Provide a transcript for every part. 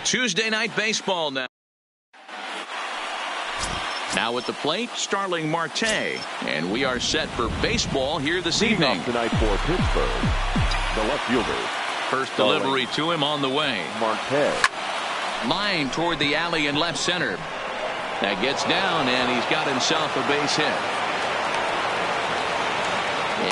Tuesday night baseball now. Now at the plate, Starling Marte. And we are set for baseball here this evening. Tonight for Pittsburgh, the left fielder. First delivery to him on the way. Marte. Line toward the alley in left center. That gets down, and he's got himself a base hit.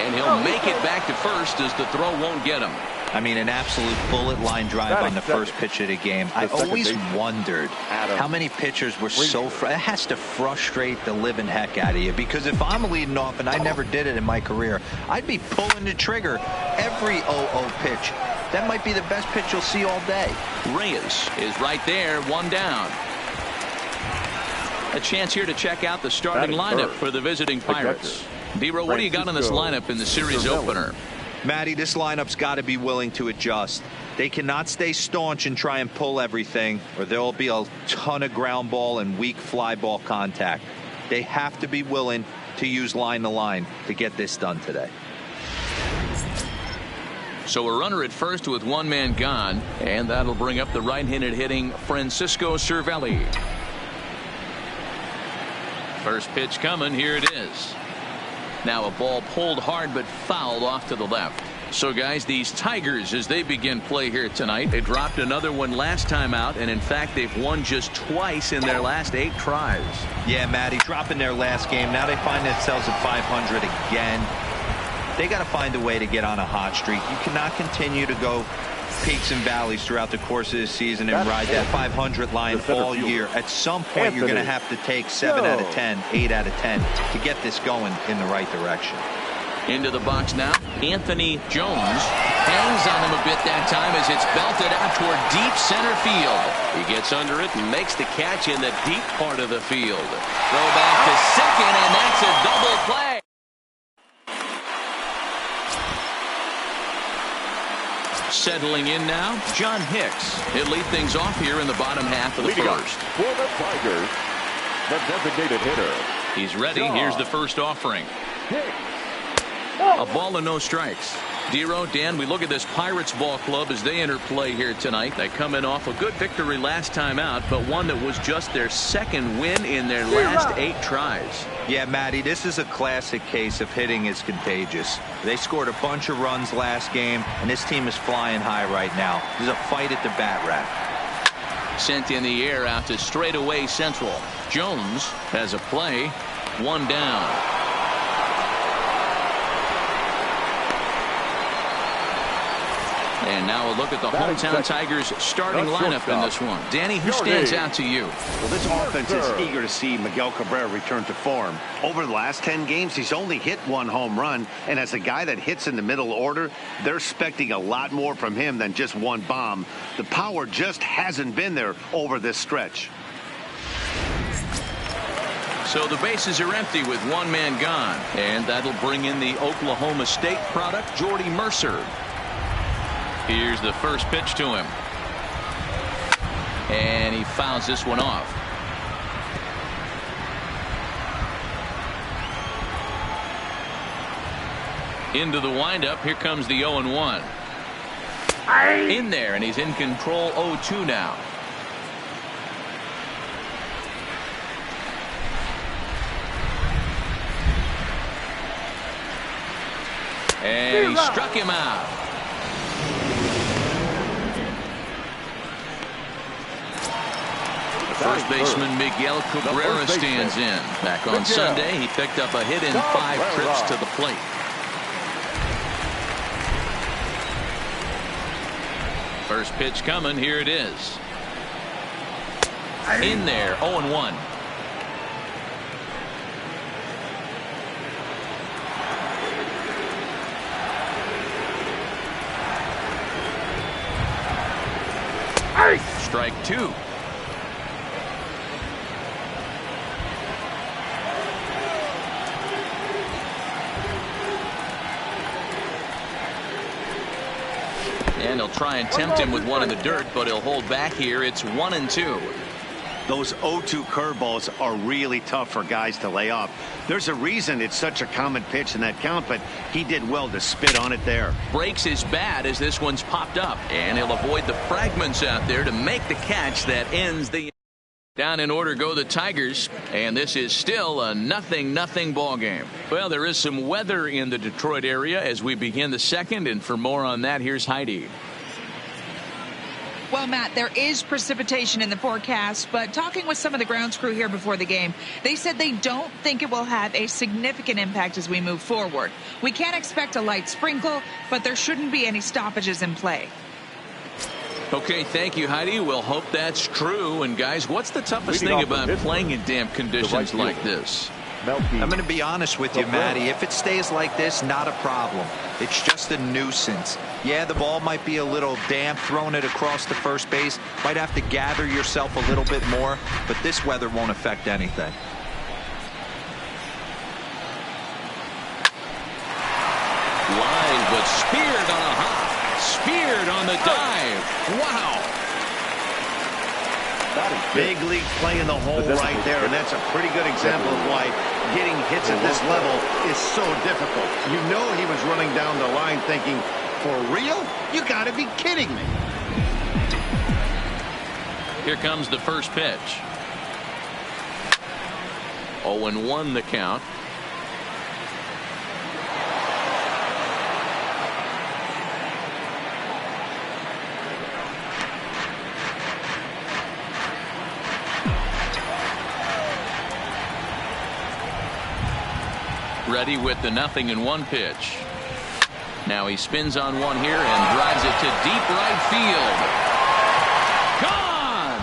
And he'll make it back to first as the throw won't get him. I mean, an absolute bullet line drive on the first pitch of the game. I always wondered how many pitchers were so it has to frustrate the living heck out of you, because if I'm leading off, and I never did it in my career, I'd be pulling the trigger every 0-0 pitch. That might be the best pitch you'll see all day. Reyes is right there, one down. A chance here to check out the starting lineup for the visiting Pirates. D-Row, what do you got on this lineup in the series opener? Matty, this lineup's got to be willing to adjust. They cannot stay staunch and try and pull everything, or there will be a ton of ground ball and weak fly ball contact. They have to be willing to use line to line to get this done today. So a runner at first with one man gone, and that'll bring up the right-handed hitting Francisco Cervelli. First pitch coming. Here it is. Now a ball pulled hard but fouled off to the left. So guys, these Tigers, as they begin play here tonight, they dropped another one last time out, and in fact they've won just twice in their last 8 tries. Yeah, Matty, dropping their last game. Now they find themselves at 500 again. They got to find a way to get on a hot streak. You cannot continue to go peaks and valleys throughout the course of the season and ride that 500 line all year. At some point, you're going to have to take 7 out of 10, 8 out of 10 to get this going in the right direction. Into the box now. Anthony Jones hangs on him a bit that time as it's belted out toward deep center field. He gets under it and makes the catch in the deep part of the field. Throw back to second, and that's a double play. Settling in now, John Hicks. He'll lead things off here in the bottom half of the first. For the Tigers, the designated hitter. He's ready. Here's the first offering. Hicks. A ball and no strikes. D-Row, Dan, we look at this Pirates ball club as they enter play here tonight. They come in off a good victory last time out, but one that was just their second win in their last 8 tries. Yeah, Matty, this is a classic case of hitting is contagious. They scored a bunch of runs last game, and this team is flying high right now. There's a fight at the bat rack. Sent in the air out to straightaway central. Jones has a play. One down. And now a look at the hometown Tigers starting lineup in this one. Danny, who stands out to you? Well, this offense is eager to see Miguel Cabrera return to form. Over the last 10 games, he's only hit 1 home run. And as a guy that hits in the middle order, they're expecting a lot more from him than just 1 bomb. The power just hasn't been there over this stretch. So the bases are empty with 1 man gone. And that'll bring in the Oklahoma State product, Jordy Mercer. Here's the first pitch to him. And he fouls this one off. Into the windup. Here comes the 0-1. In there, and he's in control. 0-2 now. And he struck him out. First baseman Miguel Cabrera stands in. Back on Sunday, he picked up a hit in 5 trips to the plate. First pitch coming. Here it is. In there. 0-1. Strike 2. And he'll try and tempt him with one in the dirt, but he'll hold back here. It's 1-2. Those 0-2 curveballs are really tough for guys to lay off. There's a reason it's such a common pitch in that count, but he did well to spit on it there. Breaks his bat as this one's popped up, and he'll avoid the fragments out there to make the catch that ends the. Down in order go the Tigers, and this is still a 0-0 ball game. Well, there is some weather in the Detroit area as we begin the second, and for more on that, here's Heidi. Well, Matt, there is precipitation in the forecast, but talking with some of the grounds crew here before the game, they said they don't think it will have a significant impact as we move forward. We can't expect a light sprinkle, but there shouldn't be any stoppages in play. Okay, thank you, Heidi. We'll hope that's true. And, guys, what's the toughest thing about playing in damp conditions like this? I'm going to be honest with you, Matty. If it stays like this, not a problem. It's just a nuisance. Yeah, the ball might be a little damp, throwing it across the first base. Might have to gather yourself a little bit more, but this weather won't affect anything. Line, but speared on a hop. Speared on the dive. Wow. Big league play in the hole right there, and that's a pretty good example of why getting hits at this level is so difficult. You know he was running down the line thinking, for real? You got to be kidding me. Here comes the first pitch. 0-1 the count. Ready with the 0-1 pitch. Now he spins on one here and drives it to deep right field. Gone!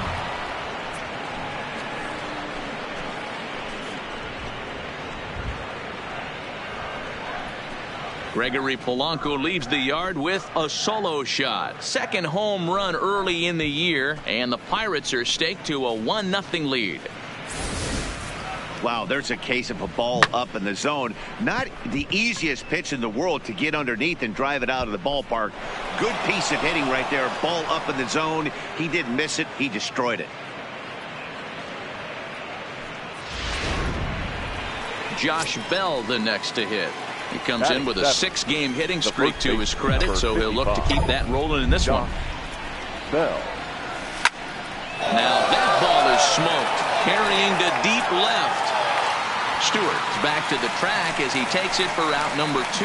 Gregory Polanco leaves the yard with a solo shot. Second home run early in the year, and the Pirates are staked to a 1-0 lead. Wow, there's a case of a ball up in the zone. Not the easiest pitch in the world to get underneath and drive it out of the ballpark. Good piece of hitting right there. Ball up in the zone. He didn't miss it. He destroyed it. Josh Bell the next to hit. He comes in with a 6-game hitting streak to his credit, so he'll look to keep that rolling in this one. Bell. Now that ball is smoked. Carrying to deep left. Stewart's back to the track as he takes it for out number 2.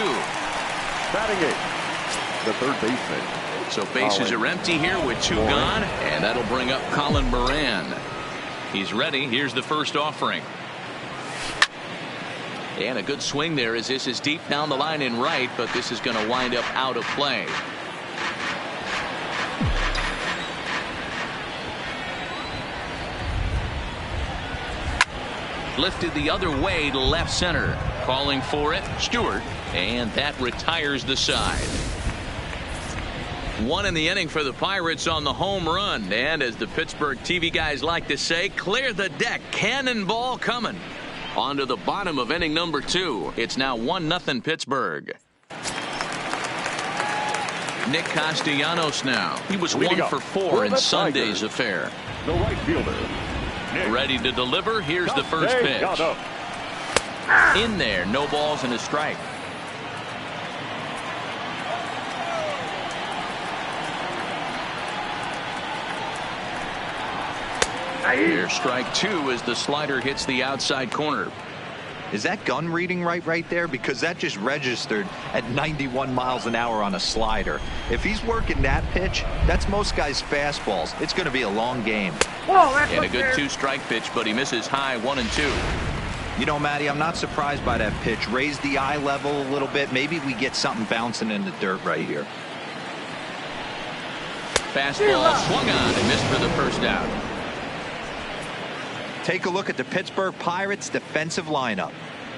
Batting eighth, the third baseman. So bases are empty here with 2 gone, and that'll bring up Colin Moran. He's ready. Here's the first offering. And a good swing there as this is deep down the line in right, but this is going to wind up out of play. Lifted the other way to left center. Calling for it, Stewart, and that retires the side. 1 in the inning for the Pirates on the home run. And as the Pittsburgh TV guys like to say, clear the deck. Cannonball coming. On to the bottom of inning number 2. It's now 1-0 Pittsburgh. Nick Castellanos now. He was 1 for 4 in Sunday's affair. The right fielder. Ready to deliver. Here's the first pitch. In there. No balls and a strike. Here's strike 2 as the slider hits the outside corner. Is that gun reading right there? Because that just registered at 91 miles an hour on a slider. If he's working that pitch, that's most guys' fastballs. It's going to be a long game. And a good 2-strike pitch, but he misses high 1 and 2. You know, Matty, I'm not surprised by that pitch. Raise the eye level a little bit. Maybe we get something bouncing in the dirt right here. Fastball swung on and missed for the first out. Take a look at the Pittsburgh Pirates defensive lineup.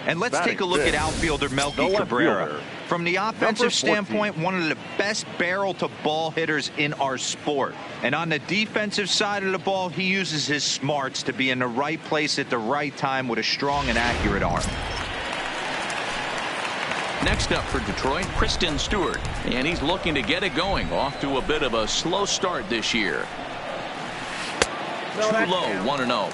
And let's take a look at outfielder Melky Cabrera. From the offensive standpoint, one of the best barrel-to-ball hitters in our sport. And on the defensive side of the ball, he uses his smarts to be in the right place at the right time with a strong and accurate arm. Next up for Detroit, Kristen Stewart. And he's looking to get it going. Off to a bit of a slow start this year. Too low, 1-0.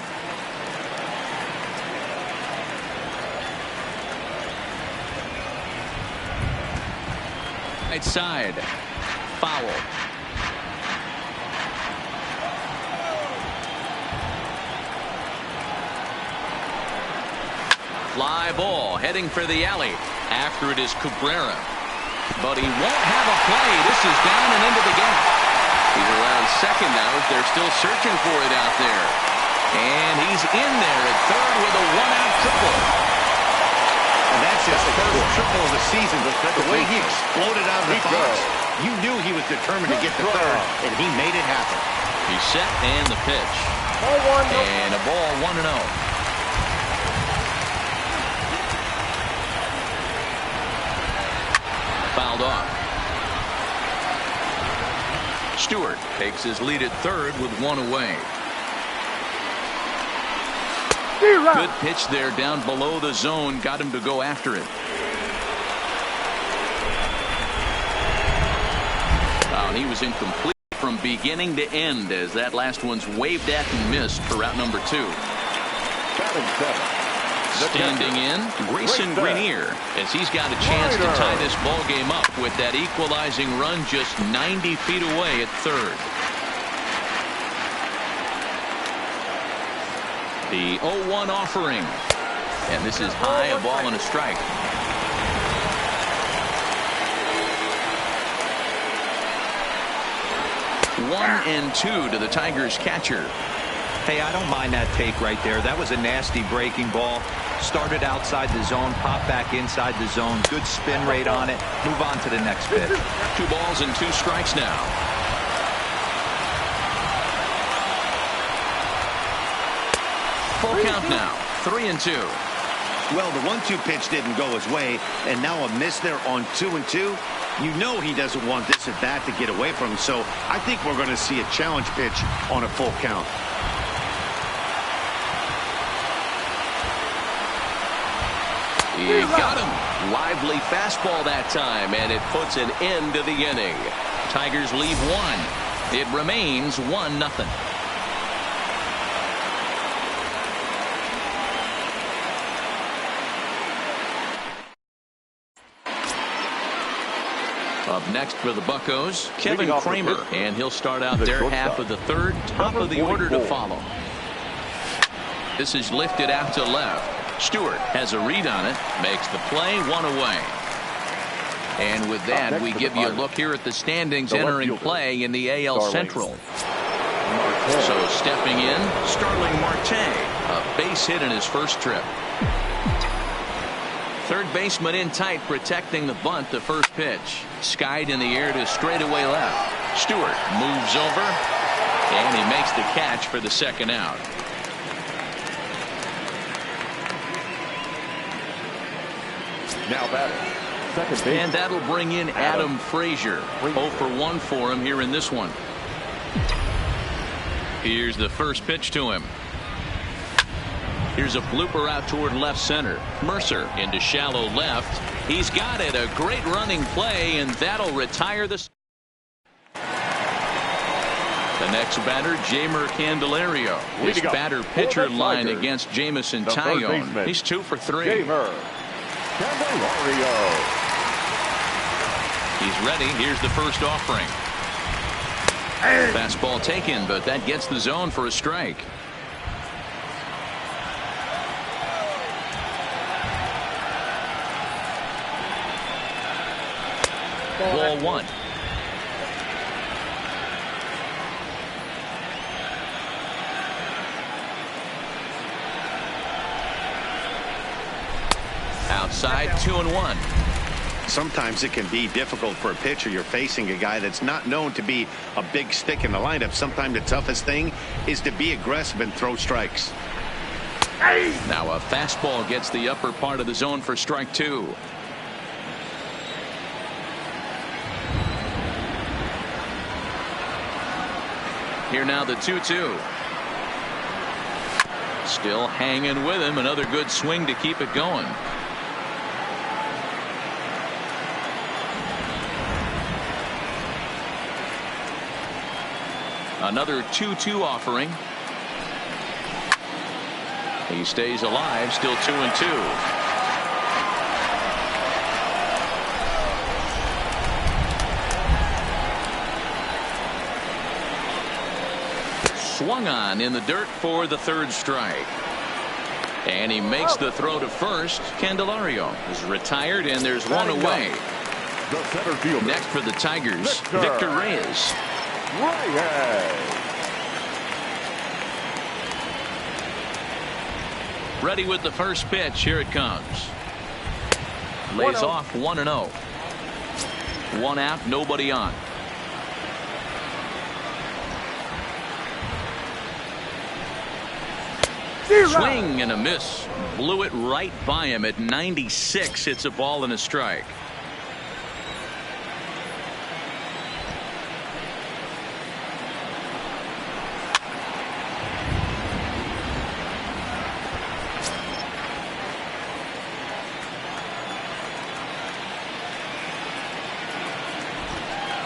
Right side. Foul. Fly ball heading for the alley. After it is Cabrera. But he won't have a play. This is down and into the gap. He's around second now as they're still searching for it out there. And he's in there at third with a one-out triple. And that's his first triple of the season. The way he exploded out of the box, you knew he was determined to get the third, and he made it happen. He's set and the pitch. And a ball 1-0. Fouled off. Stewart takes his lead at third with one away. Good pitch there down below the zone. Got him to go after it. And he was incomplete from beginning to end as that last one's waved at and missed for route number 2. Standing in, Grayson Greenier, as he's got a chance to tie this ball game up with that equalizing run just 90 feet away at third. The 0-1 offering. And this is high, a ball and a strike. One and two to the Tigers catcher. Hey, I don't mind that take right there. That was a nasty breaking ball. Started outside the zone, popped back inside the zone. Good spin rate on it. Move on to the next pitch. 2 balls and 2 strikes now. Full count now. 3-2. Well, the 1-2 pitch didn't go his way, and now a miss there on 2-2. You know he doesn't want this at bat to get away from him, so I think we're going to see a challenge pitch on a full count. He got him. Lively fastball that time, and it puts an end to the inning. Tigers lead 1. It remains 1-0. Up next for the Buccos, Kevin Kramer, and he'll start out their half of the third. Top of the order to follow. This is lifted out to left. Stewart has a read on it, makes the play, 1 away. And with that, we give you a look here at the standings entering play in the AL Central. So stepping in, Starling Marte, a base hit in his first trip. Third baseman in tight, protecting the bunt. The first pitch skied in the air to straightaway left. Stewart moves over, and he makes the catch for the second out. Now batting, second base. And that'll bring in Adam Frazier. 0 for 1 for him here in this one. Here's the first pitch to him. Here's a blooper out toward left center. Mercer into shallow left. He's got it. A great running play, and that'll retire the. The next batter, Jeimer Candelario. His batter-pitcher line against Jamison Tyone. He's 2 for 3. Jeimer Candelario. He's ready. Here's the first offering. Fastball taken, but that gets the zone for a strike. Ball 1. Outside, 2-1. Sometimes it can be difficult for a pitcher. You're facing a guy that's not known to be a big stick in the lineup. Sometimes the toughest thing is to be aggressive and throw strikes. Now a fastball gets the upper part of the zone for strike 2. Here now the 2-2. Still hanging with him. Another good swing to keep it going. Another 2-2 offering. He stays alive, still 2-2. Swung on in the dirt for the third strike. And he makes the throw to first. Candelario is retired, and there's one away. The center fielder. Next for the Tigers, Victor Reyes. Ready with the first pitch. Here it comes. Lays off 1-0. One out, nobody on. Swing and a miss. Blew it right by him at 96. It's a ball and a strike.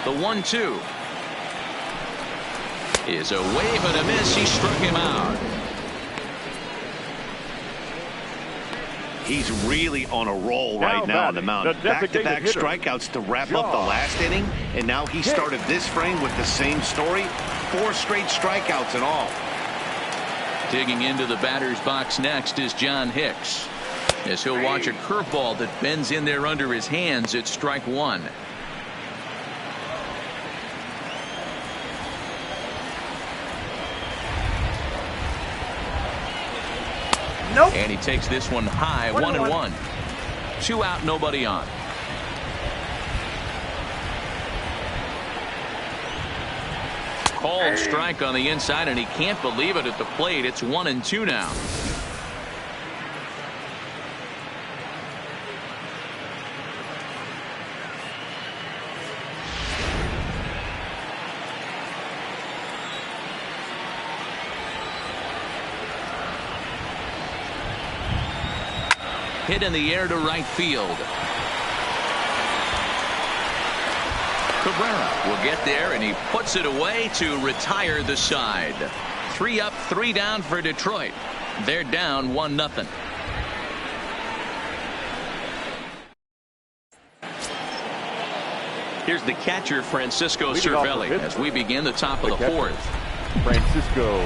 The 1-2 is a wave and a miss. He struck him out. He's really on a roll right now on the mound. Back-to-back strikeouts to wrap up the last inning, and now he started this frame with the same story. 4 straight strikeouts and all. Digging into the batter's box next is John Hicks, as he'll watch a curveball that bends in there under his hands at strike 1. Nope. And he takes this one high, 1-1. 2 out, nobody on. Called strike on the inside, and he can't believe it at the plate. It's 1-2 now. Hit in the air to right field. Cabrera will get there, and he puts it away to retire the side. 3 up, 3 down for Detroit. They're down 1-0. Here's the catcher, Francisco Cervelli, as we begin the top of the 4th. Francisco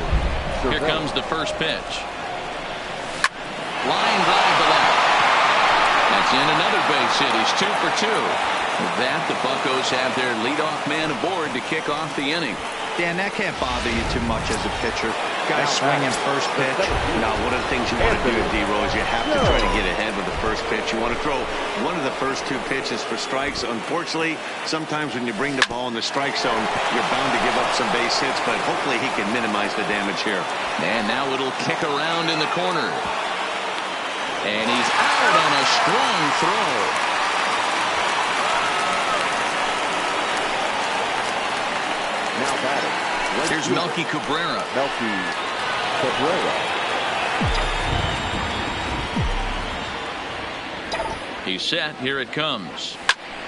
Cervelli. Here comes the first pitch. Line drive to left. That's in another base hit. He's 2 for 2. With that, the Buccos have their leadoff man aboard to kick off the inning. Dan, that can't bother you too much as a pitcher. Guys swinging first pitch. Now, one of the things you want to do, D-Roll, is you have to try to get ahead with the first pitch. You want to throw one of the first 2 pitches for strikes. Unfortunately, sometimes when you bring the ball in the strike zone, you're bound to give up some base hits, but hopefully he can minimize the damage here. And now it'll kick around in the corner. And he's out on a strong throw. Now batting. Here's Melky Cabrera. He's set. Here it comes.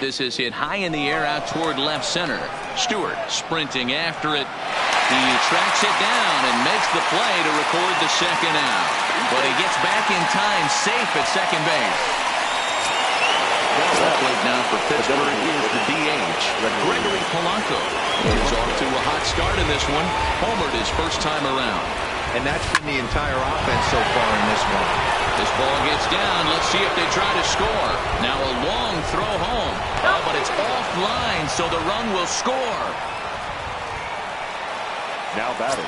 This is hit high in the air out toward left center. Stewart sprinting after it. He tracks it down and makes the play to record the second out. But he gets back in time, safe at second base. Plate now for Pittsburgh is the DH, Gregory Polanco. He's off to a hot start in this one. Homered his first time around. And that's been the entire offense so far in this one. This ball gets down. Let's see if they try to score. Now a long throw home. Oh, but it's offline, so the run will score. Now batting.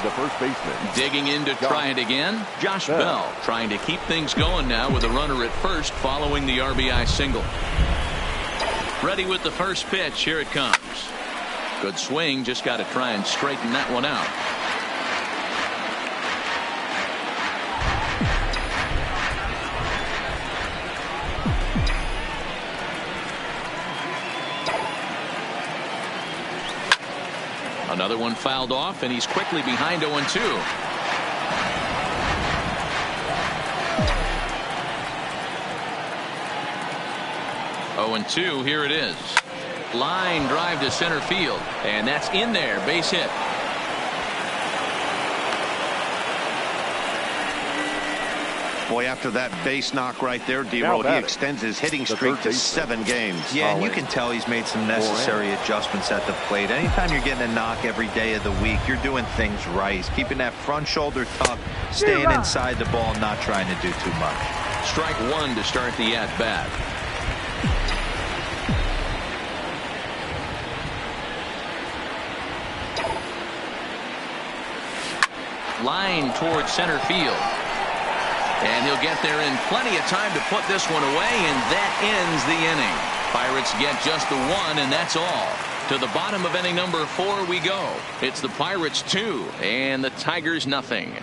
The first baseman. Digging in to try it again. Josh Bell trying to keep things going now with a runner at first following the RBI single. Ready with the first pitch. Here it comes. Good swing. Just got to try and straighten that one out. Another one fouled off, and he's quickly behind 0-2. Here it is. Line drive to center field, and that's in there. Base hit. Boy, after that base knock right there, D-Roll, he extends his hitting streak to 7 games. Yeah, and you can tell he's made some necessary adjustments at the plate. Anytime you're getting a knock every day of the week, you're doing things right. He's keeping that front shoulder tucked, staying inside the ball, not trying to do too much. Strike one to start the at-bat. Line towards center field. And he'll get there in plenty of time to put this one away, and that ends the inning. Pirates get just the one, and that's all. To the bottom of inning number 4 we go. It's the Pirates 2 and the Tigers nothing.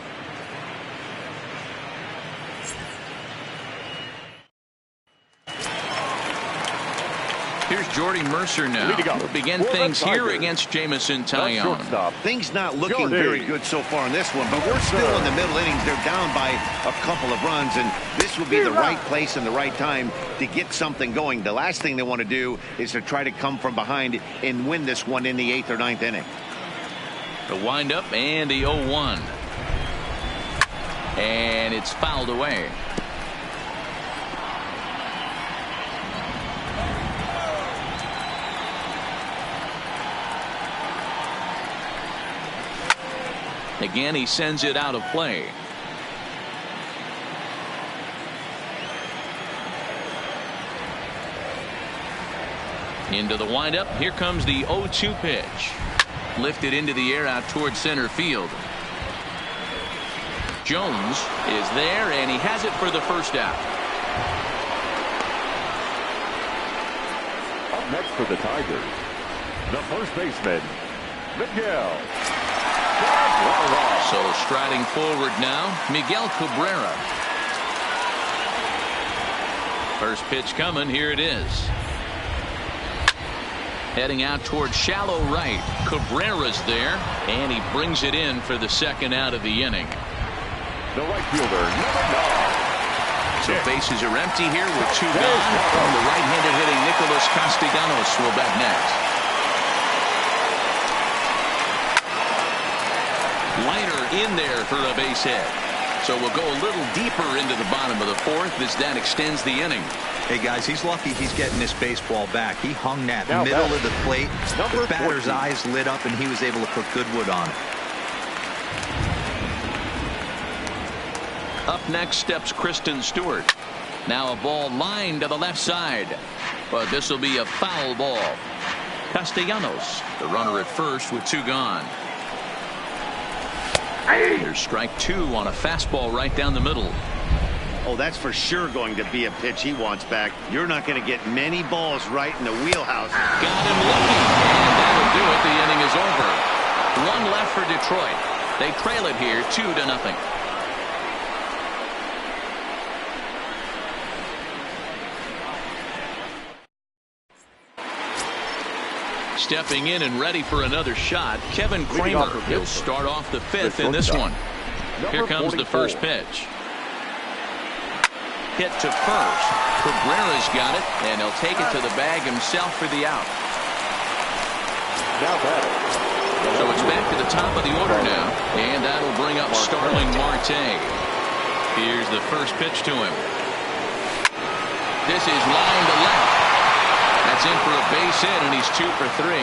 Here's Jordy Mercer now. We'll begin things here against Jamison Taillon. Things not looking very good so far in this one, but we're still in the middle innings. They're down by a couple of runs, and this will be the right place and the right time to get something going. The last thing they want to do is to try to come from behind and win this one in the 8th or 9th inning. The windup and the 0-1. And it's fouled away. Again, he sends it out of play. Into the windup. Here comes the 0-2 pitch. Lifted into the air out towards center field. Jones is there, and he has it for the first out. Up next for the Tigers, the first baseman, Miguel. So striding forward now, Miguel Cabrera. First pitch coming. Here it is. Heading out towards shallow right. Cabrera's there, and he brings it in for the second out of the inning. The right fielder, number 9. So bases are empty here with 2 gone. And the right-handed hitting Nicholas Castellanos will bat next. Liner in there for a base hit. So we'll go a little deeper into the bottom of the 4th as that extends the inning. Hey guys, he's lucky he's getting this baseball back. He hung that middle of the plate. The batter's eyes lit up, and he was able to put good wood on it. Up next steps Kristen Stewart. Now a ball lined to the left side, but this will be a foul ball. Castellanos, the runner at first with 2 gone. There's strike 2 on a fastball right down the middle. Oh, that's for sure going to be a pitch he wants back. You're not going to get many balls right in the wheelhouse. Got him lucky, and that'll do it. The inning is over. 1 left for Detroit. They trail it here 2-0. Stepping in and ready for another shot, Kevin Kramer. He'll start off the 5th in this one. Here comes the first pitch. Hit to first. Cabrera's got it, and he'll take it to the bag himself for the out. So it's back to the top of the order now, and that'll bring up Starling Marte. Here's the first pitch to him. This is line to left. That's in for a base hit, and he's 2 for 3.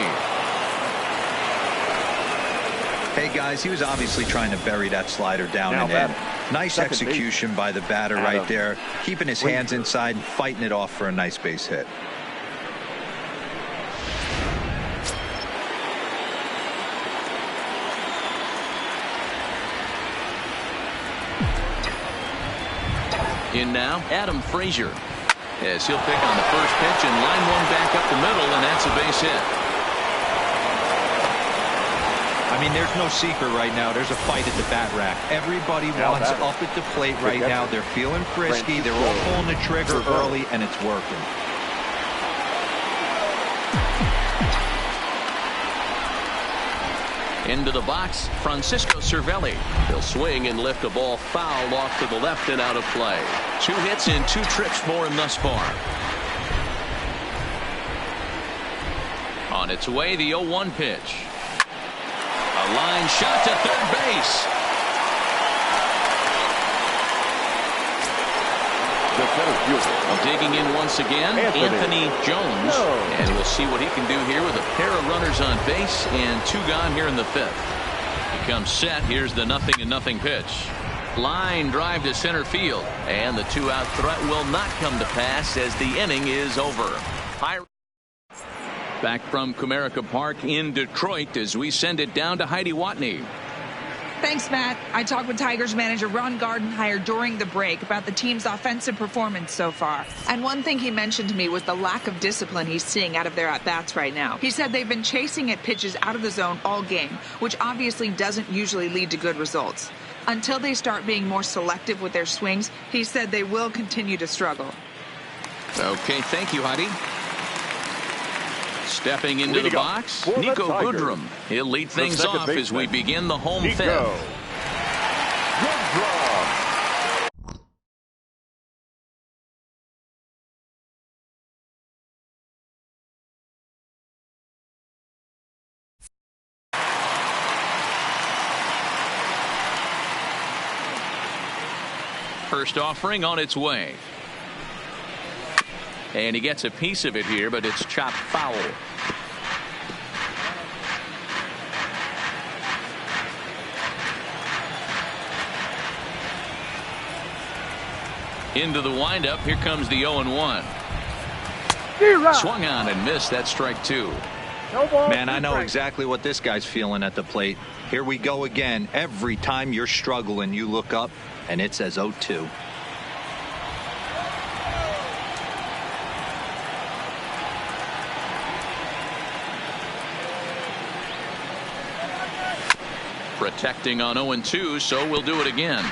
Hey guys, he was obviously trying to bury that slider down and in. Nice execution by the batter right there, keeping his hands inside and fighting it off for a nice base hit. In now, Adam Frazier. As he'll pick on the first pitch and line one back up the middle, and that's a base hit. I mean, there's no secret right now. There's a fight at the bat rack. Everybody wants up at the plate right now. They're feeling frisky. They're all pulling the trigger early, and it's working. Into the box, Francisco Cervelli. He'll swing and lift a ball foul off to the left and out of play. 2 hits in 2 trips for him thus far. On its way, the 0-1 pitch. A line shot to third base. the center fielder. Digging in once again, Anthony Jones. And we'll see what he can do here with a pair of runners on base and 2 gone here in the 5th. He comes set. Here's the 0-0 pitch. Line drive to center field. And the 2-out threat will not come to pass as the inning is over. Back from Comerica Park in Detroit as we send it down to Heidi Watney. Thanks, Matt. I talked with Tigers manager Ron Gardenhire during the break about the team's offensive performance so far. And one thing he mentioned to me was the lack of discipline he's seeing out of their at-bats right now. He said they've been chasing at pitches out of the zone all game, which obviously doesn't usually lead to good results. Until they start being more selective with their swings, he said they will continue to struggle. Okay, thank you, Heidi. Stepping into the box, Nico Goodrum. He'll lead things off as we begin the home 5th. First offering on its way. And he gets a piece of it here, but it's chopped foul. Into the windup. Here comes the 0-1. Swung on and missed. That's strike 2. Man, I know exactly what this guy's feeling at the plate. Here we go again. Every time you're struggling, you look up and it says 0-2. Protecting on 0-2, so we'll do it again.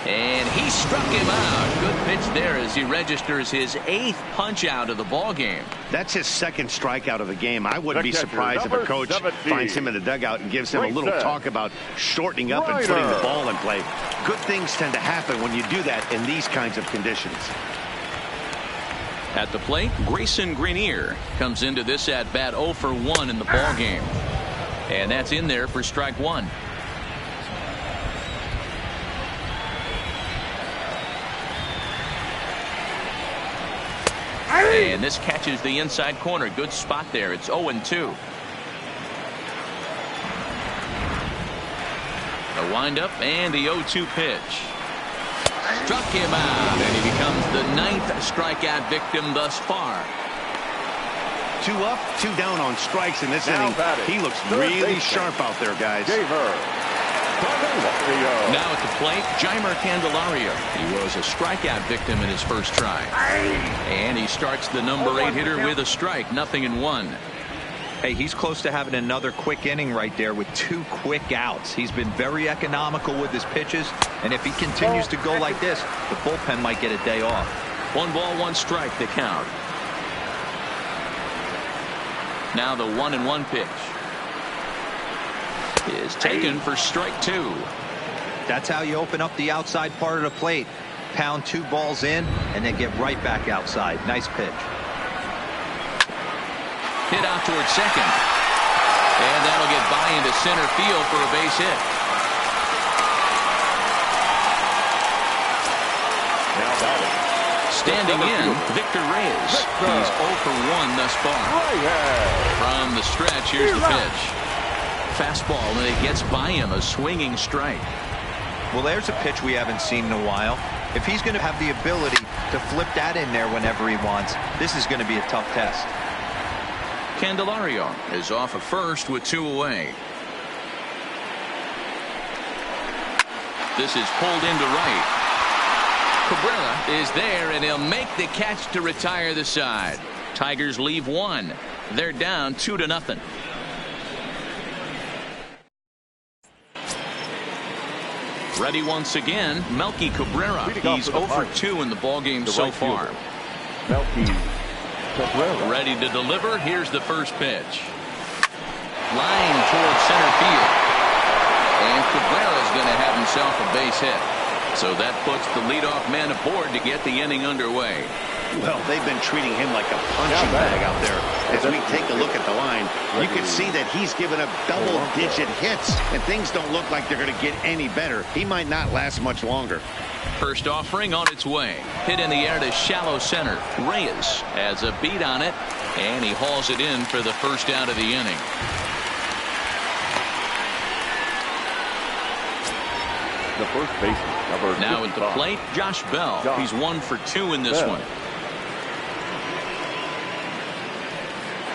And he struck him out. Good pitch there as he registers his 8th punch out of the ball game. That's his 2nd strikeout of the game. I wouldn't be surprised if a coach finds him in the dugout and gives him a little talk about shortening up and putting the ball in play. Good things tend to happen when you do that in these kinds of conditions. At the plate, Grayson Greenier comes into this at bat 0 for 1 in the ball game. And that's in there for strike 1. And this catches the inside corner. Good spot there. It's 0-2. The windup and the 0-2 pitch. Struck him out, and he becomes the 9th strikeout victim thus far. 2 up, 2 down on strikes in this inning. He looks really sharp out there, guys. Now at the plate, Jeimer Candelario. He was a strikeout victim in his first try. And he starts the number 8 hitter with a strike, 0-1. Hey, he's close to having another quick inning right there with 2 quick outs. He's been very economical with his pitches, and if he continues to go like this, the bullpen might get a day off. 1 ball, 1 strike to count. Now the 1-1 pitch is taken for strike 2. That's how you open up the outside part of the plate. Pound 2 balls in and then get right back outside. Nice pitch. Hit out towards second. And that'll get by into center field for a base hit. Now batting. Standing in, Victor Reyes. He's 0 for 1 thus far. From the stretch, here's the pitch. Fastball, and it gets by him, a swinging strike. Well, there's a pitch we haven't seen in a while. If he's going to have the ability to flip that in there whenever he wants, this is going to be a tough test. Candelario is off at first with 2 away. This is pulled into right. Cabrera is there, and he'll make the catch to retire the side. Tigers leave 1. They're down 2-0. Ready once again, Melky Cabrera. He's 0 for 2 in the ballgame so far. Melky Cabrera. Ready to deliver. Here's the first pitch. Line towards center field. And Cabrera's going to have himself a base hit. So that puts the leadoff man aboard to get the inning underway. Well, they've been treating him like a punching bag out there. As we take a look at the line, you can see that he's given up double-digit hits, and things don't look like they're going to get any better. He might not last much longer. First offering on its way. Hit in the air to shallow center. Reyes has a beat on it, and he hauls it in for the first out of the inning. The first baseman, number Now at the plate, Josh Bell. He's 1 for 2 in this one.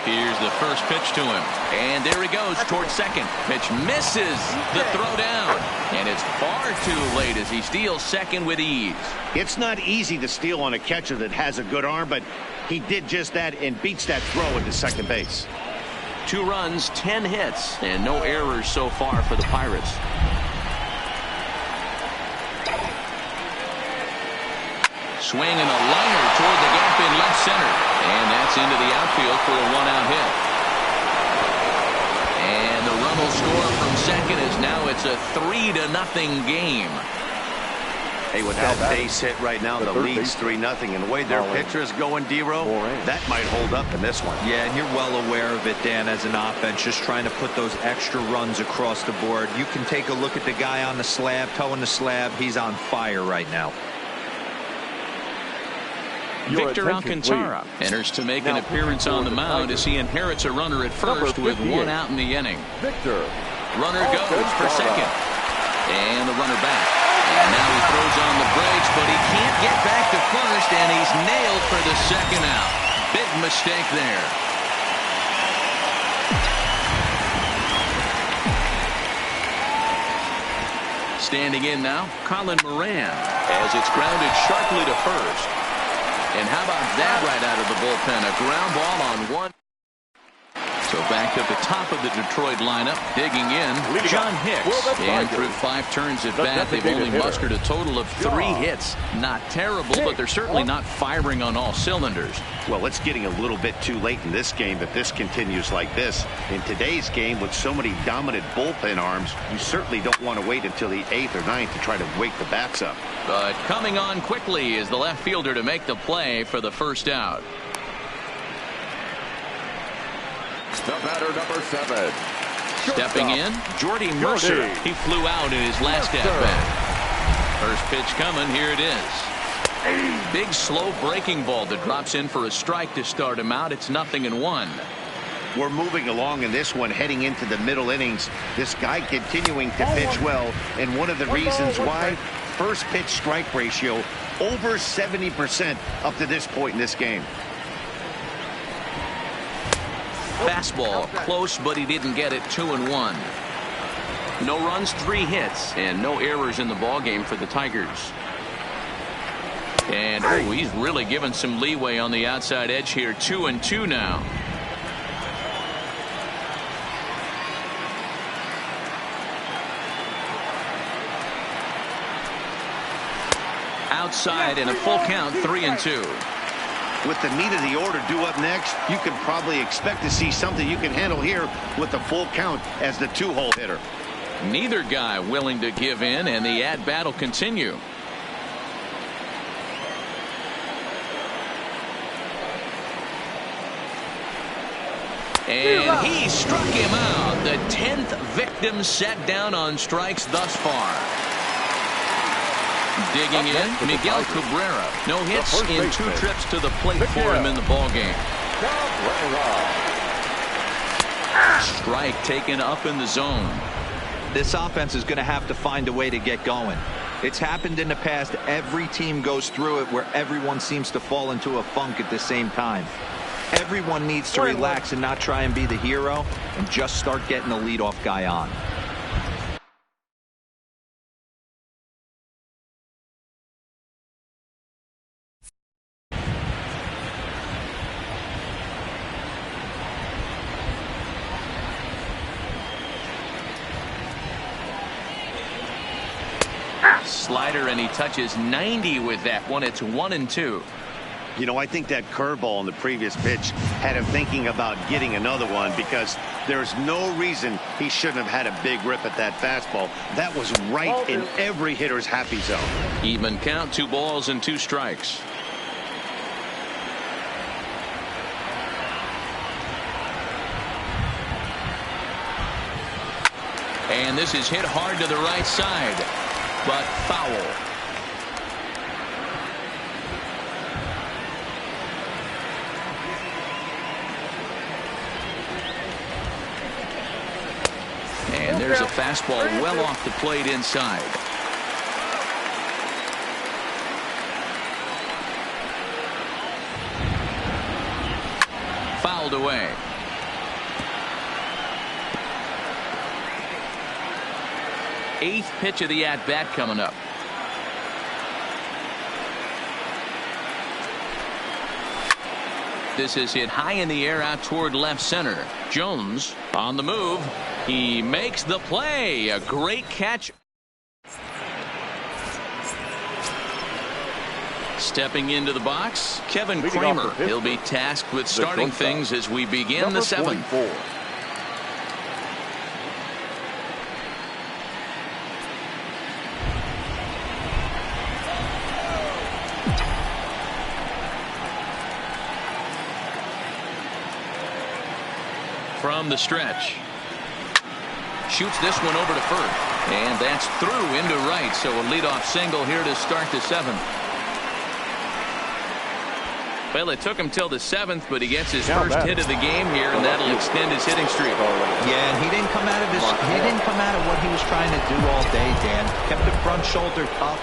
Here's the first pitch to him. And there he goes towards second. Pitch misses the throw down. And it's far too late as he steals second with ease. It's not easy to steal on a catcher that has a good arm, but he did just that and beats that throw into second base. 2 runs, 10 hits, and no errors so far for the Pirates. Swing and a liner toward the gap in left center. And that's into the outfield for a 1-out hit. And the run will score from second as now it's a 3-0 game. Hey, with that base hit right now, the lead's 3-0. And the way their pitcher is going, D-Row, that might hold up in this one. Yeah, and you're well aware of it, Dan, as an offense, just trying to put those extra runs across the board. You can take a look at the guy on the slab, toeing the slab. He's on fire right now. Victor Alcantara enters to make an appearance on the mound as he inherits a runner at first with 1 out in the inning. Runner goes for second. And the runner back. And now he throws on the brakes, but he can't get back to first, and he's nailed for the second out. Big mistake there. Standing in now, Colin Moran, as it's grounded sharply to first. And how about that right out of the bullpen? A ground ball on 1. So back to the top of the Detroit lineup, digging in, John Hicks. And through 5 turns at bat, they've only mustered a total of 3 hits. Not terrible, but they're certainly not firing on all cylinders. Well, it's getting a little bit too late in this game if this continues like this. In today's game, with so many dominant bullpen arms, you certainly don't want to wait until the 8th or 9th to try to wake the bats up. But coming on quickly is the left fielder to make the play for the first out. The batter, number 7. Stepping in, Jordy Mercer. He flew out in his last at-bat. First pitch coming, here it is. Big, slow breaking ball that drops in for a strike to start him out. It's 0-1. We're moving along in this one, heading into the middle innings. This guy continuing to pitch well, and one of the reasons why, first pitch strike ratio over 70% up to this point in this game. Fastball close, but he didn't get it. 2-1. No runs, 3 hits, and no errors in the ball game for the Tigers. And he's really given some leeway on the outside edge here. 2-2 now. Outside and a full count. 3-2. With the meat of the order due up next, you can probably expect to see something you can handle here with the full count as the 2-hole hitter. Neither guy willing to give in, and the at-bat will continue. And he struck him out. The 10th victim set down on strikes thus far. Digging in, Miguel Cabrera. No hits in 2 trips to the plate for him in the ballgame. Strike taken up in the zone. This offense is going to have to find a way to get going. It's happened in the past. Every team goes through it where everyone seems to fall into a funk at the same time. Everyone needs to relax and not try and be the hero and just start getting the leadoff guy on. Slider, and he touches 90 with that one. It's 1-2. You know, I think that curveball on the previous pitch had him thinking about getting another one, because there's no reason he shouldn't have had a big rip at that fastball. That was right in every hitter's happy zone. Even count, 2 balls and 2 strikes. And this is hit hard to the right side, but foul. And there's a fastball well off the plate inside. Fouled away. Eighth pitch of the at-bat coming up. This is hit high in the air out toward left center. Jones on the move. He makes the play. A great catch. Stepping into the box, Kevin Kramer. He'll be tasked with starting things as we begin the seventh. From the stretch. Shoots this one over to first. And that's through into right. So a leadoff single here to start the seventh. Well, it took him till the seventh, but he gets his first hit of the game here, and that'll extend his hitting streak. Yeah, and he didn't come out of what he was trying to do all day, Dan. Kept the front shoulder up,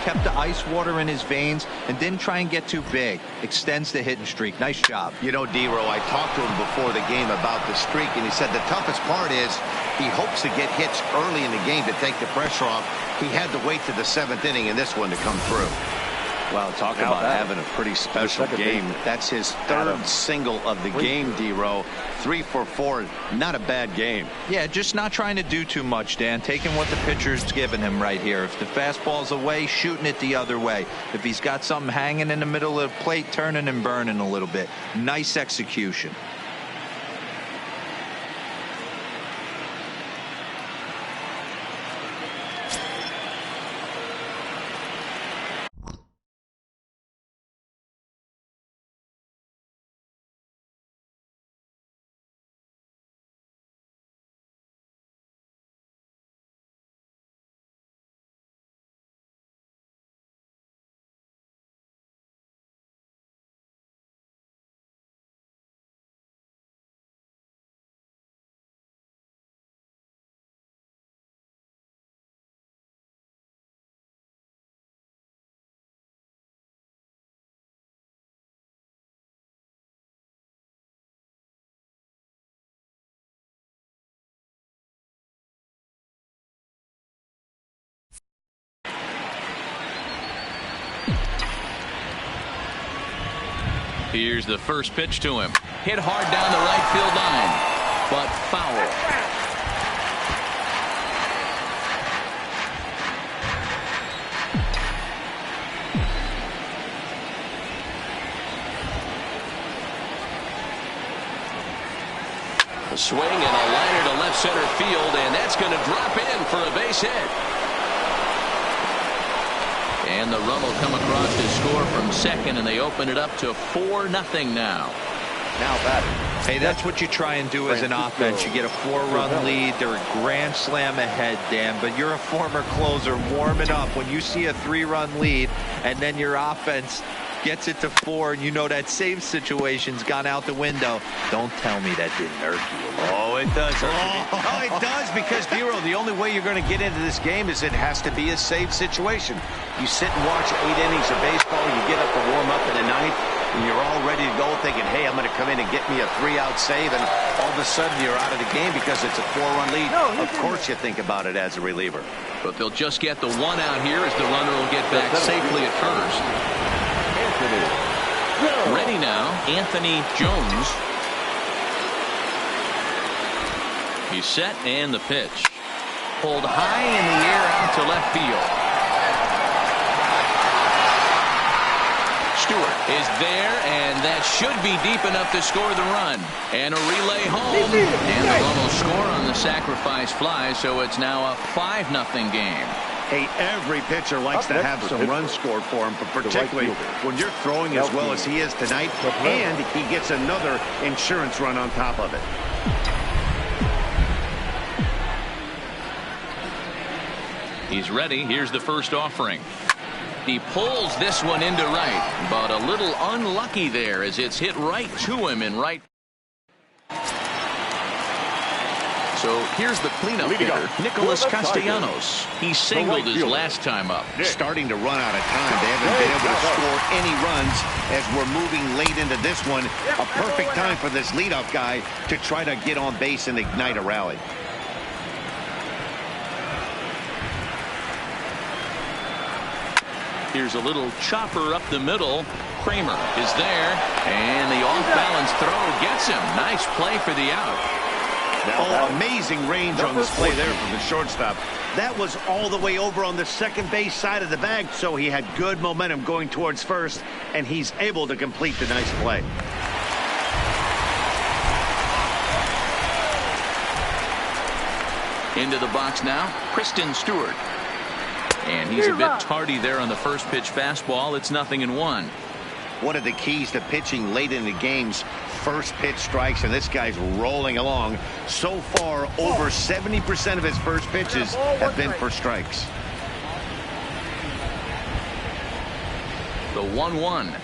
kept the ice water in his veins, and didn't try and get too big. Extends the hitting streak. Nice job. You know, D-Row, I talked to him before the game about the streak, and he said the toughest part is he hopes to get hits early in the game to take the pressure off. He had to wait to the seventh inning in this one to come through. Well, talk about having a pretty special game. That's his third single of the game, D-Row. 3 for 4. Not a bad game. Yeah, just not trying to do too much, Dan. Taking what the pitcher's giving him right here. If the fastball's away, shooting it the other way. If he's got something hanging in the middle of the plate, turning and burning a little bit. Nice execution. Here's the first pitch to him. Hit hard down the right field line, but foul. A swing and a liner to left center field, and that's going to drop in for a base hit. And the run will come across to score from second, and they open it up to 4-0 now. Now batting. Hey, that's what you try and do as an offense. You get a 4-run lead. They're a grand slam ahead, Dan, but you're a former closer warming up. When you see a 3-run lead and then your offense gets it to 4, and you know that save situation's gone out the window, don't tell me that didn't irk you. Oh, it does. Oh, it does, because, D-Row, the only way you're going to get into this game is it has to be a save situation. You sit and watch 8 innings of baseball, you get up to warm up in the ninth, and you're all ready to go thinking, hey, I'm going to come in and get me a 3-out save, and all of a sudden you're out of the game because it's a 4-run lead. Of course you think about it as a reliever. But they'll just get the 1 out here as the runner will get back safely at first. Ready now, Anthony Jones. He's set, and the pitch. Pulled high in the air out to left field. Stewart is there, and that should be deep enough to score the run. And a relay home, and the run will score on the sacrifice fly, so it's now a 5-0 game. Hey, every pitcher likes to have some runs scored for him, but particularly when you're throwing as well as he is tonight, and he gets another insurance run on top of it. He's ready. Here's the first offering. He pulls this one into right, but a little unlucky there as it's hit right to him in right. So here's the cleanup hitter, Nicholas Castellanos. He singled his last time up. Starting to run out of time. They haven't been able to score any runs as we're moving late into this one. A perfect time for this leadoff guy to try to get on base and ignite a rally. Here's a little chopper up the middle. Kramer is there, and the off-balance throw gets him. Nice play for the out. Oh, amazing range on display there from the shortstop. That was all the way over on the second base side of the bag, so he had good momentum going towards first, and he's able to complete the nice play. Into the box now, Kristen Stewart. And he's a bit tardy there on the first pitch fastball. It's 0-1. One of the keys to pitching late in the games, first pitch strikes, and this guy's rolling along. So far, over 70% of his first pitches have been for strikes. The 1-1.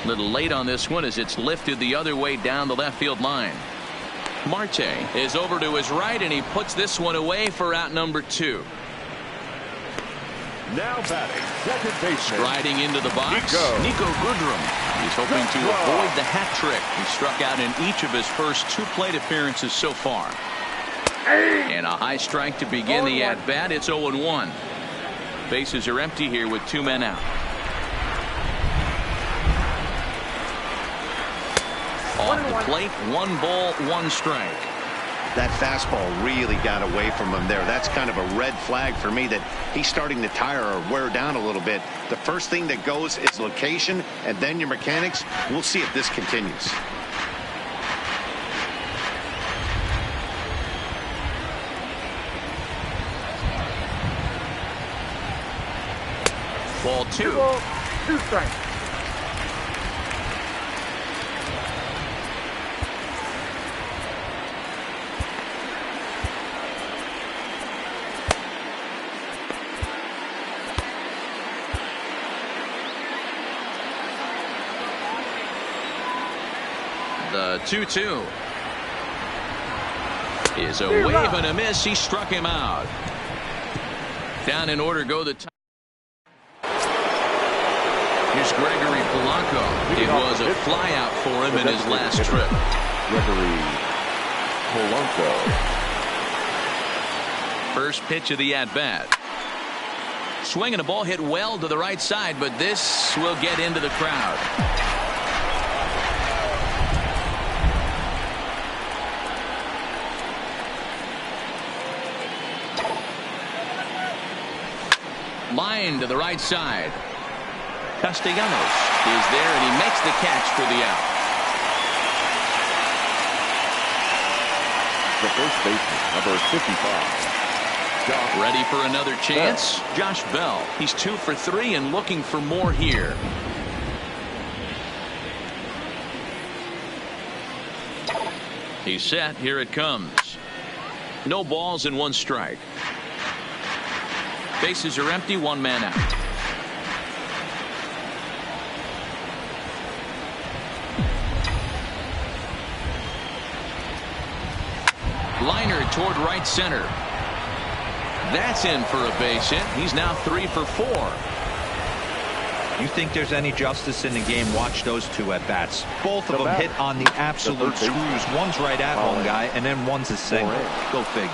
Little late on this one as it's lifted the other way down the left field line. Marte is over to his right, and he puts this one away for out number 2. Now batting, second baseman. Striding into the box, Nico Goodrum. He's hoping to avoid the hat trick. He struck out in each of his first 2 plate appearances so far. And a high strike to begin the at-bat. It's 0-1. Bases are empty here with 2 men out. Off the plate, 1 ball, 1 strike. That fastball really got away from him there. That's kind of a red flag for me that he's starting to tire or wear down a little bit. The first thing that goes is location and then your mechanics. We'll see if this continues. Ball 2. 2 strikes. The 2-2 is a wave and a miss. He struck him out. Down in order go the. Here's Gregory Polanco. It was a flyout for him in his last trip. Gregory Polanco. First pitch of the at-bat. Swing and a ball hit well to the right side, but this will get into the crowd. Line to the right side. Castellanos is there, and he makes the catch for the out. The first baseman, number 55. Ready for another chance? Josh Bell. He's 2 for 3 and looking for more here. He's set. Here it comes. No balls and 1 strike. Bases are empty, 1 man out. Liner toward right center. That's in for a base hit. He's now 3 for 4. You think there's any justice in the game? Watch those 2 at bats. Both of them hit on the absolute screws. One's right at one guy, and then one's a single. Go figure.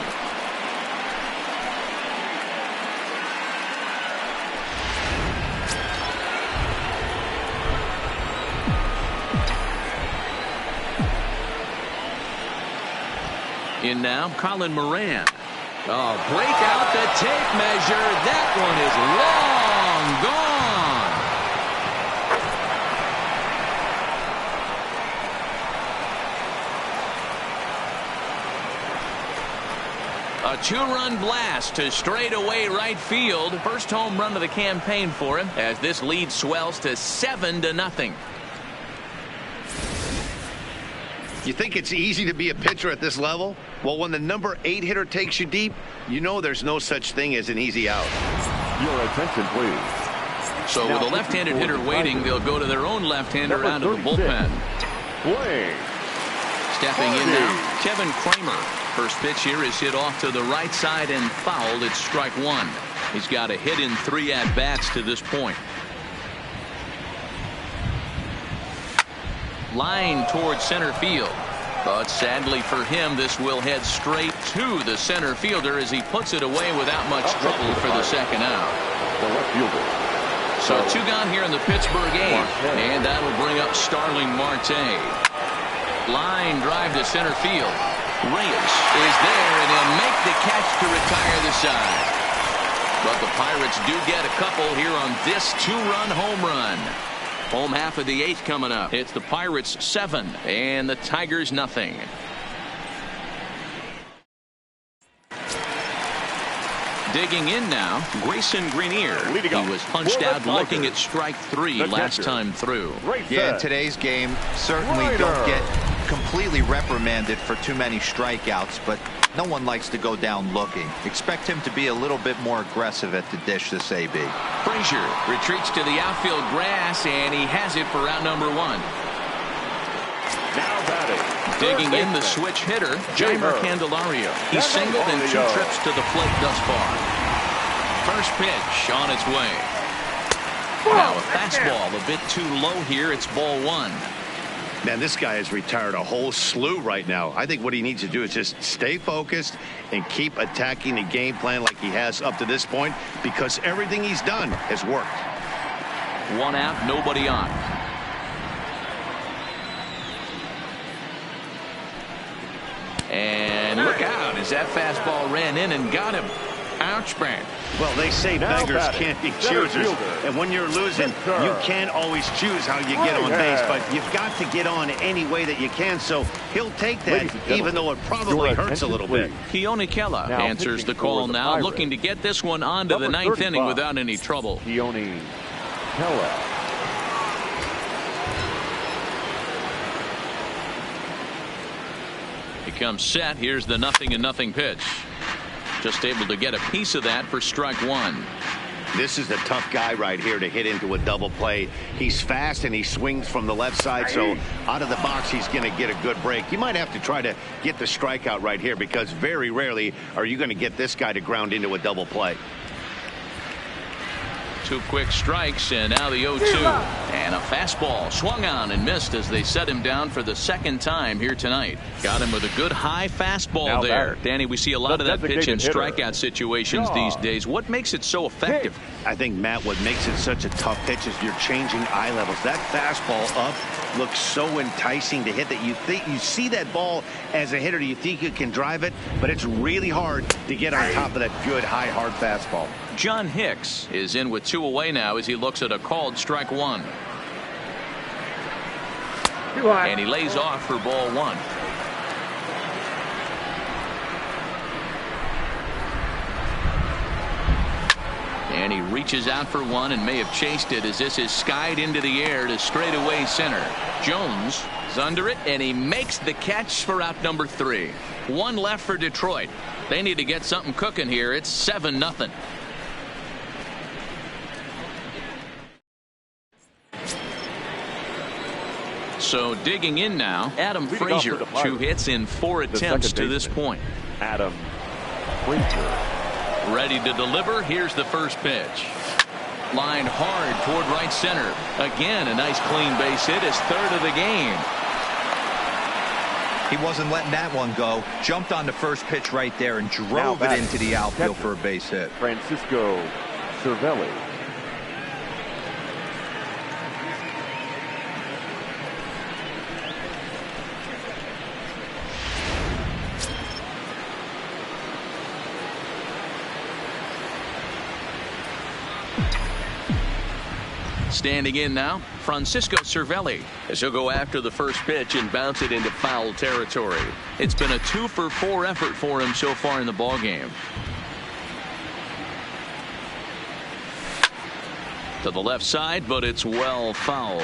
In now, Colin Moran. Oh, break out the tape measure. That one is long gone. A 2-run blast to straightaway right field. First home run of the campaign for him as this lead swells to 7-0. You think it's easy to be a pitcher at this level? Well, when the number 8 hitter takes you deep, you know there's no such thing as an easy out. Your attention, please. So with a left-handed hitter waiting, they'll go to their own left-hander out of the bullpen. Play. Stepping in now, Kevin Kramer. First pitch here is hit off to the right side and fouled. It's strike one. He's got a hit in 3 at-bats to this point. Line towards center field. But sadly for him, this will head straight to the center fielder as he puts it away without much trouble for the second out. The left fielder. So 2 gone here in the Pittsburgh 8th. And that'll bring up Starling Marte. Line drive to center field. Reyes is there, and he'll make the catch to retire the side. But the Pirates do get a couple here on this 2-run home run. Home half of the 8th coming up. It's the Pirates 7 and the Tigers nothing. Digging in now, Grayson Greenier. He was punched out looking at strike 3 last time through. Yeah, in today's game, certainly don't get completely reprimanded for too many strikeouts, but no one likes to go down looking. Expect him to be a little bit more aggressive at the dish this AB. Frazier retreats to the outfield grass, and he has it for out number 1. Now batting. Digging in the switch hitter, Jeimer Candelario. He's singled and 2 trips to the plate thus far. First pitch on its way. Now a fastball a bit too low here. It's ball 1. Man, this guy has retired a whole slew right now. I think what he needs to do is just stay focused and keep attacking the game plan like he has up to this point, because everything he's done has worked. 1 out, nobody on. And look out as that fastball ran in and got him. Ouch, man. Well, they say beggars can't be choosers. And when you're losing, you can't always choose how you get on base. But you've got to get on any way that you can. So he'll take that, even though it probably hurts a little bit. Keone Kela answers the call now, looking to get this one on to the 9th inning without any trouble. Keone Kela. He comes set. Here's the 0-0 pitch. Just able to get a piece of that for strike 1. This is the tough guy right here to hit into a double play. He's fast and he swings from the left side, so out of the box he's going to get a good break. You might have to try to get the strikeout right here, because very rarely are you going to get this guy to ground into a double play. 2 quick strikes, and now the 0-2. And a fastball swung on and missed as they set him down for the 2nd time here tonight. Got him with a good high fastball now there. Danny, we see a lot of that pitch in strikeout situations these days. What makes it so effective? I think, Matt, what makes it such a tough pitch is you're changing eye levels. That fastball up looks so enticing to hit that you see that ball as a hitter, you think you can drive it, but it's really hard to get on top of that good high hard fastball. John Hicks is in with 2 away now as he looks at a called strike 1. And he lays off for ball 1. And he reaches out for 1 and may have chased it as this is skied into the air to straightaway center. Jones is under it, and he makes the catch for out number 3. 1 left for Detroit. They need to get something cooking here. It's 7-0. So digging in now, Adam Frazier. 2 hits in 4 attempts to this point. Adam Frazier. Ready to deliver. Here's the first pitch. Lined hard toward right center. Again, a nice clean base hit. His 3rd of the game. He wasn't letting that one go. Jumped on the first pitch right there and drove it into the outfield for a base hit. Francisco Cervelli. Standing in now, Francisco Cervelli, as he'll go after the first pitch and bounce it into foul territory. It's been a 2-for-4 effort for him so far in the ballgame. To the left side, but it's well foul.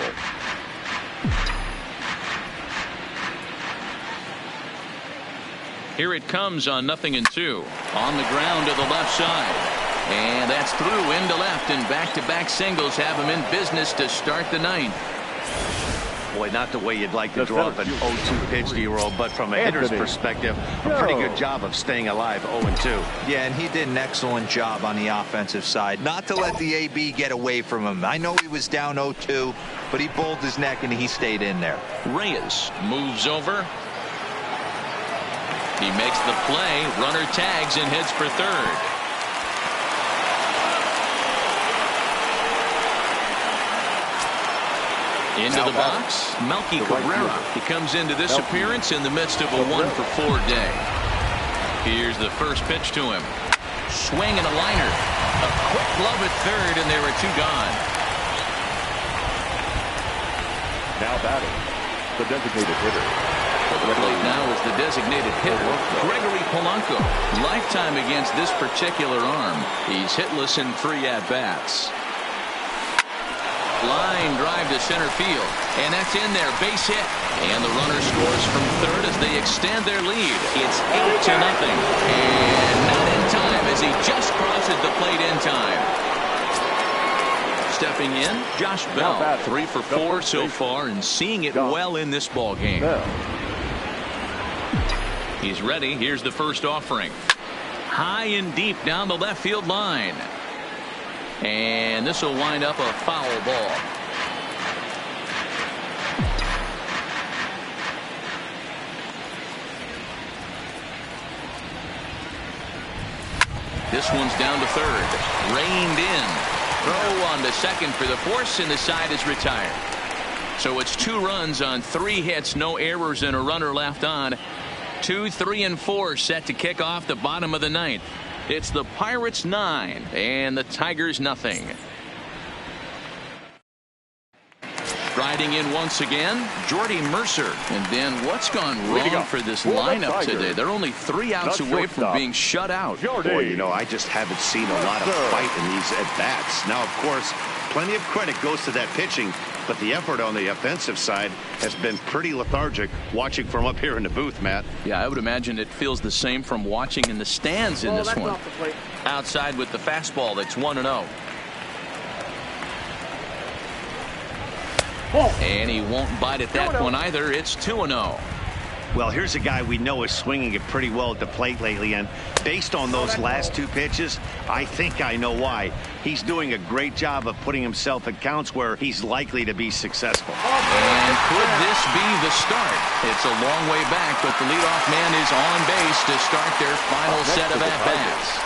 Here it comes on 0-2. On the ground to the left side. And that's through into left, and back-to-back singles have him in business to start the ninth. Boy, not the way you'd like to draw up an 0-2 pitch, D-roll, but from a hitter's perspective, a pretty good job of staying alive 0-2. Yeah, and he did an excellent job on the offensive side. Not to let the AB get away from him. I know he was down 0-2, but he bowled his neck and he stayed in there. Reyes moves over. He makes the play. Runner tags and heads for third. Into the box, Melky Cabrera. He comes into this appearance in the midst of a 1-for-4 day. Here's the first pitch to him. Swing and a liner. A quick glove at third, and there are two gone. Now batting, the designated hitter. The plate now is the designated hitter, Gregory Polanco. Lifetime against this particular arm. He's hitless in 3 at-bats. Line drive to center field, and that's in there, base hit, and the runner scores from third as they extend their lead. It's 8-0, and not in time as he just crosses the plate in time. Stepping in, Josh Bell, 3 for 4 so far, and seeing it well in this ball game. He's ready. Here's the first offering. High and deep down the left field line. And this will wind up a foul ball. This one's down to third. Reined in. Throw on to second for the force, and the side is retired. So it's 2 runs on 3 hits, no errors, and a runner left on. 2, 3, and 4 set to kick off the bottom of the ninth. It's the Pirates 9 and the Tigers nothing. Striding in once again, Jordy Mercer. And then what's gone wrong for this lineup today? They're only 3 outs away from being shut out. Boy, you know, I just haven't seen a lot of fight in these at-bats. Now, of course, plenty of credit goes to that pitching, but the effort on the offensive side has been pretty lethargic watching from up here in the booth, Matt. Yeah, I would imagine it feels the same from watching in the stands in this one. Outside with the fastball, that's 1-0. And he won't bite at that one either. It's 2-0. Well, here's a guy we know is swinging it pretty well at the plate lately, and based on those last 2 pitches, I think I know why. He's doing a great job of putting himself at counts where he's likely to be successful. And could this be the start? It's a long way back, but the leadoff man is on base to start their final set of at-bats.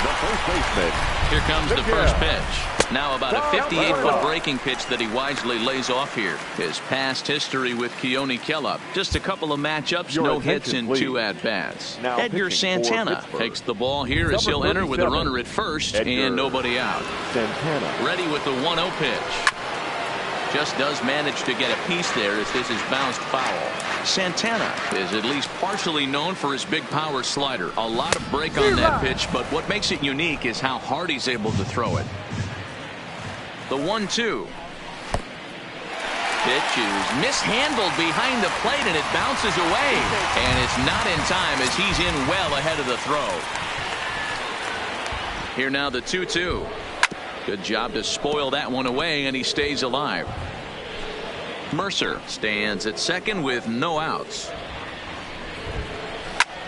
The first baseman. Here comes the first pitch. Now about a 58-foot breaking pitch that he wisely lays off here. His past history with Keone Kela. Just a couple of matchups, no hits in 2 at-bats. Edgar Santana takes the ball here as he'll enter with a runner at first and nobody out. Santana. Ready with the 1-0 pitch. Just does manage to get a piece there as this is bounced foul. Santana is at least partially known for his big power slider. A lot of break on that pitch, but what makes it unique is how hard he's able to throw it. The 1-2. Pitch is mishandled behind the plate, and it bounces away. And it's not in time as he's in well ahead of the throw. Here now the 2-2. Good job to spoil that one away, and he stays alive. Mercer stands at second with no outs.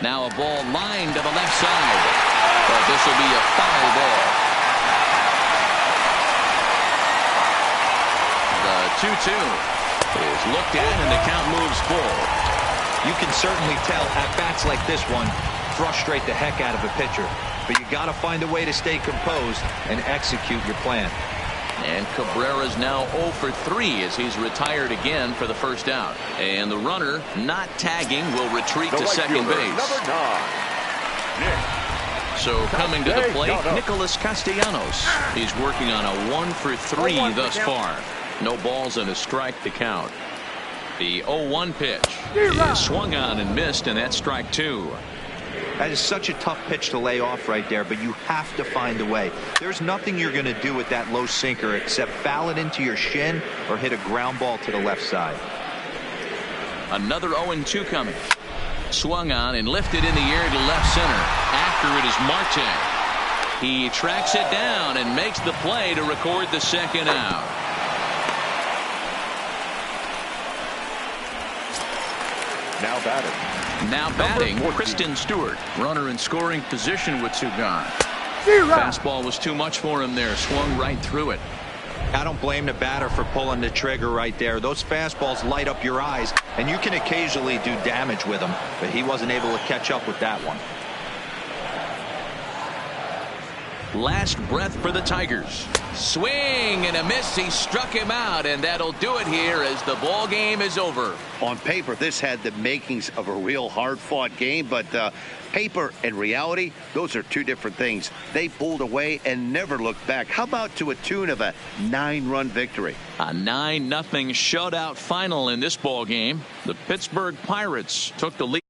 Now a ball lined to the left side. But this will be a foul ball. The 2-2 is looked at, and the count moves full. You can certainly tell at-bats like this one frustrate the heck out of a pitcher. But you got to find a way to stay composed and execute your plan. And Cabrera's now 0 for 3 as he's retired again for the first out. And the runner not tagging will retreat to second base. So coming to the plate, Nicholas Castellanos. He's working on a 1 for 3 thus far. No balls and a strike to count. The 0-1 pitch is swung on and missed, and that's strike 2. That is such a tough pitch to lay off right there, but you have to find a way. There's nothing you're going to do with that low sinker except foul it into your shin or hit a ground ball to the left side. Another 0-2 coming. Swung on and lifted in the air to left center. After it is Marte. He tracks it down and makes the play to record the second out. Now batting, Kristen Stewart. Runner in scoring position with two gone. Fastball was too much for him there. Swung right through it. I don't blame the batter for pulling the trigger right there. Those fastballs light up your eyes, and you can occasionally do damage with them, but he wasn't able to catch up with that one. Last breath for the Tigers. Swing and a miss. He struck him out, and that'll do it here as the ball game is over. On paper, this had the makings of a real hard-fought game, but paper and reality, those are two different things. They pulled away and never looked back. How about to a tune of a 9-run victory? A 9-0 shutout final in this ball game. The Pittsburgh Pirates took the lead.